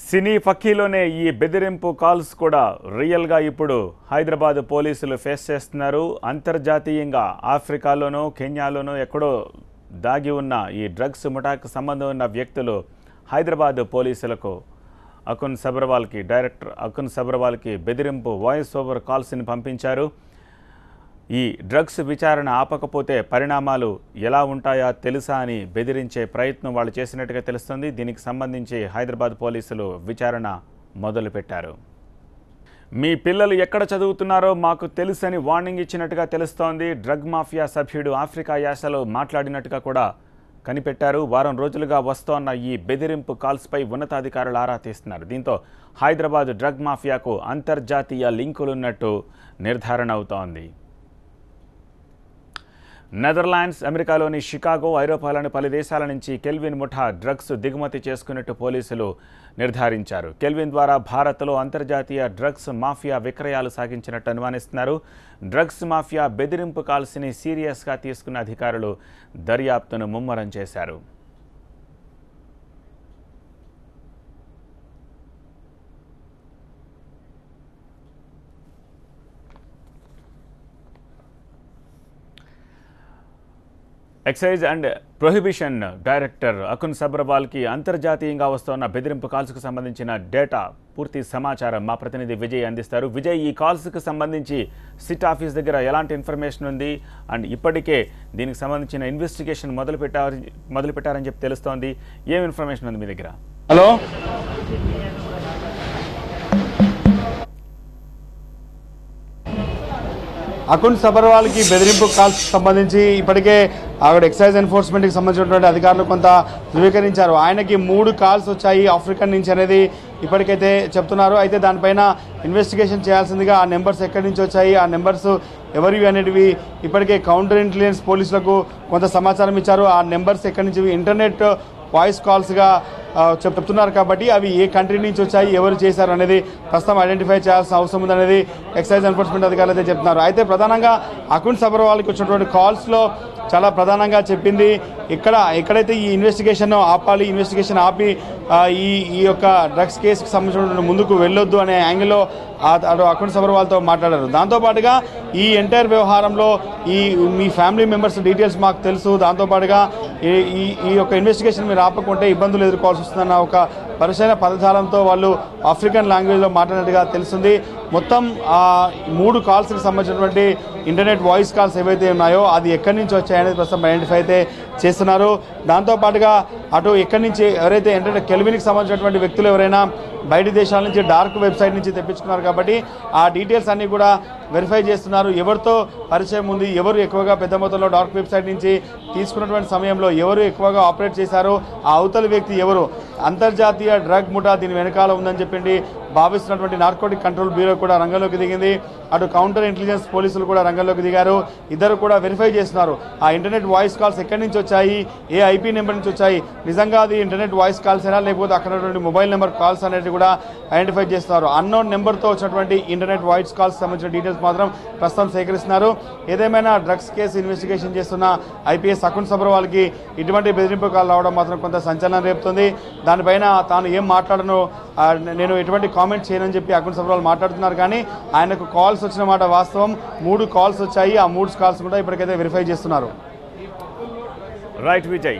సినీ ఫక్కీలోనే ఈ బెదిరింపు కాల్స్ కూడా రియల్గా ఇప్పుడు హైదరాబాద్ పోలీసులు ఫేస్ చేస్తున్నారు. అంతర్జాతీయంగా ఆఫ్రికాలోనో కెన్యాలోనో ఎక్కడో దాగి ఉన్న ఈ డ్రగ్స్ ముఠాకు సంబంధం ఉన్న వ్యక్తులు హైదరాబాద్ పోలీసులకు డైరెక్టర్ అకున్ సబర్వాల్కి బెదిరింపు వాయిస్ ఓవర్ కాల్స్ని పంపించారు. ఈ డ్రగ్స్ విచారణ ఆపకపోతే పరిణామాలు ఎలా ఉంటాయో తెలుసా అని బెదిరించే ప్రయత్నం వాళ్ళు చేసినట్టుగా తెలుస్తుంది. దీనికి సంబంధించి హైదరాబాద్ పోలీసులు విచారణ మొదలుపెట్టారు. మీ పిల్లలు ఎక్కడ చదువుతున్నారో మాకు తెలుసని వార్నింగ్ ఇచ్చినట్టుగా తెలుస్తోంది. డ్రగ్ మాఫియా సభ్యుడు ఆఫ్రికా యాసలో మాట్లాడినట్టుగా కూడా కనిపెట్టారు. వారం రోజులుగా వస్తోన్న ఈ బెదిరింపు కాల్స్పై ఉన్నతాధికారులు ఆరా తీస్తున్నారు. దీంతో హైదరాబాద్ డ్రగ్ మాఫియాకు అంతర్జాతీయ లింకులున్నట్టు నిర్ధారణ అవుతోంది. నెదర్లాండ్స్, అమెరికాలోని షికాగో, ఐరోపాలోని పలు దేశాల నుంచి కెల్విన్ ముఠా డ్రగ్స్ దిగుమతి చేసుకున్నట్టు పోలీసులు నిర్ధారించారు. కెల్విన్ ద్వారా భారత్లో అంతర్జాతీయ డ్రగ్స్ మాఫియా విక్రయాలు సాగించినట్టు అనుమానిస్తున్నారు. డ్రగ్స్ మాఫియా బెదిరింపు కాల్స్ని సీరియస్గా తీసుకున్న అధికారులు దర్యాప్తును ముమ్మరం చేశారు. Excise and prohibition director Akun సబర్వాల్కి అంతర్జాతీయంగా వస్తున్న బెదిరింపు కాల్స్కు సంబంధించిన డేటా పూర్తి సమాచారం మా ప్రతినిధి విజయ్ అందిస్తారు. విజయ్, ఈ కాల్స్కు సంబంధించి సిట్ ఆఫీస్ దగ్గర ఎలాంటి ఇన్ఫర్మేషన్ ఉంది అండ్ ఇప్పటికే దీనికి సంబంధించిన ఇన్వెస్టిగేషన్ మొదలుపెట్టారని చెప్పి తెలుస్తోంది. ఏం ఇన్ఫర్మేషన్ ఉంది మీ దగ్గర? హలో, అకున్ సబర్వాల్కి బెదిరింపు కాల్స్ సంబంధించి ఇప్పటికే ఆవిడ ఎక్సైజ్ ఎన్ఫోర్స్మెంట్కి సంబంధించినటువంటి అధికారులు కొంత ధృవీకరించారు. ఆయనకి 3 కాల్స్ వచ్చాయి ఆఫ్రికన్ నుంచి అనేది ఇప్పటికైతే చెప్తున్నారు. అయితే దానిపైన ఇన్వెస్టిగేషన్ చేయాల్సిందిగా ఆ నెంబర్స్ ఎక్కడి నుంచి వచ్చాయి, ఆ నెంబర్స్ ఎవరివి అనేటివి ఇప్పటికే కౌంటర్ ఇంటెలిజెన్స్ పోలీసులకు కొంత సమాచారం ఇచ్చారు. ఆ నెంబర్స్ ఎక్కడి నుంచి ఇంటర్నెట్ వాయిస్ కాల్స్గా చెప్తున్నారు కాబట్టి అవి ఏ కంట్రీ నుంచి వచ్చాయి, ఎవరు చేశారు అనేది ప్రస్తుతం ఐడెంటిఫై చేయాల్సిన అవసరం ఉందనేది ఎక్సైజ్ ఎన్ఫోర్స్మెంట్ అధికారులు అయితే చెప్తున్నారు. అయితే ప్రధానంగా అకున్ సబర్వాల్కి వచ్చినటువంటి కాల్స్లో చాలా ప్రధానంగా చెప్పింది ఎక్కడైతే ఈ ఇన్వెస్టిగేషన్ ఆపాలి, ఇన్వెస్టిగేషన్ ఆపి ఈ యొక్క డ్రగ్స్ కేసుకు సంబంధించిన ముందుకు వెళ్ళొద్దు అనే యాంగిల్లో అటు అకున్ సబర్వాల్తో మాట్లాడారు. దాంతోపాటుగా ఈ ఎంటైర్ వ్యవహారంలో మీ ఫ్యామిలీ మెంబర్స్ డీటెయిల్స్ మాకు తెలుసు, దాంతోపాటుగా ఈ యొక్క ఇన్వెస్టిగేషన్ మీరు ఆపకుంటే ఇబ్బందులు ఎదుర్కోవాల్సి వస్తుందన్న ఒక పరిశీలన పదజాలంతో వాళ్ళు ఆఫ్రికన్ లాంగ్వేజ్లో మాట్లాడినట్టుగా తెలుస్తుంది. మొత్తం 3 కాల్స్కి సంబంధించినటువంటి ఇంటర్నెట్ వాయిస్ కాల్స్ ఏవైతే ఉన్నాయో అది ఎక్కడి నుంచి వచ్చాయనేది ప్రస్తుతం ఐడెంటిఫై అయితే చేస్తున్నారు. దాంతోపాటుగా అటు ఎక్కడి నుంచి ఎవరైతే కెల్విన్కి సంబంధించినటువంటి వ్యక్తులు ఎవరైనా బయట దేశాల నుంచి డార్క్ వెబ్సైట్ నుంచి తెప్పించుకున్నారు కాబట్టి ఆ డీటెయిల్స్ అన్నీ కూడా వెరిఫై చేస్తున్నారు. ఎవరితో పరిచయం ఉంది, ఎవరు ఎక్కువగా పెద్ద మొత్తంలో డార్క్ వెబ్సైట్ నుంచి తీసుకున్నటువంటి సమయంలో ఎవరు ఎక్కువగా ఆపరేట్ చేశారో, ఆ అవతల వ్యక్తి ఎవరు, అంతర్జాతీయ డ్రగ్ ముఠా దీని వెనకాల ఉందని చెప్పి భావిస్తున్నటువంటి నార్కోటిక్ కంట్రోల్ బ్యూరో కూడా రంగంలోకి దిగింది. అటు కౌంటర్ ఇంటెలిజెన్స్ పోలీసులు కూడా రంగంలోకి దిగారు. ఇద్దరు కూడా వెరిఫై చేస్తున్నారు ఆ ఇంటర్నెట్ వాయిస్ కాల్స్ ఎక్కడి నుంచి వచ్చాయి, ఏ ఐపీ నెంబర్ నుంచి వచ్చాయి, నిజంగా అది ఇంటర్నెట్ వాయిస్ కాల్స్ అయినా లేకపోతే అక్కడ మొబైల్ నెంబర్ కాల్స్ అనేది కూడా ఐడెంటిఫై చేస్తున్నారు. అన్నోన్ నెంబర్తో వచ్చినటువంటి ఇంటర్నెట్ వాయిస్ కాల్స్ సంబంధించిన డీటెయిల్స్ మాత్రం ప్రస్తుతం సేకరిస్తున్నారు. ఏదేమైనా డ్రగ్స్ కేసు ఇన్వెస్టిగేషన్ చేస్తున్న ఐపీఎస్ అకున్ సబర్వాల్కి ఇటువంటి బెదిరింపు కాల్ రావడం మాత్రం కొంత సంచలనం రేపుతుంది. దానిపైన తాను ఏం మాట్లాడను, నేను ఎటువంటి కామెంట్ చేయనని చెప్పి అకున్ సబర్వాల్ మాట్లాడుతున్నారు. కానీ ఆయనకు కాల్స్ వచ్చిన మాట వాస్తవం. 3 కాల్స్ వచ్చాయి. ఆ 3 కాల్స్ కూడా ఇప్పటికైతే వెరిఫై చేస్తున్నారు. రైట్ విజయ్.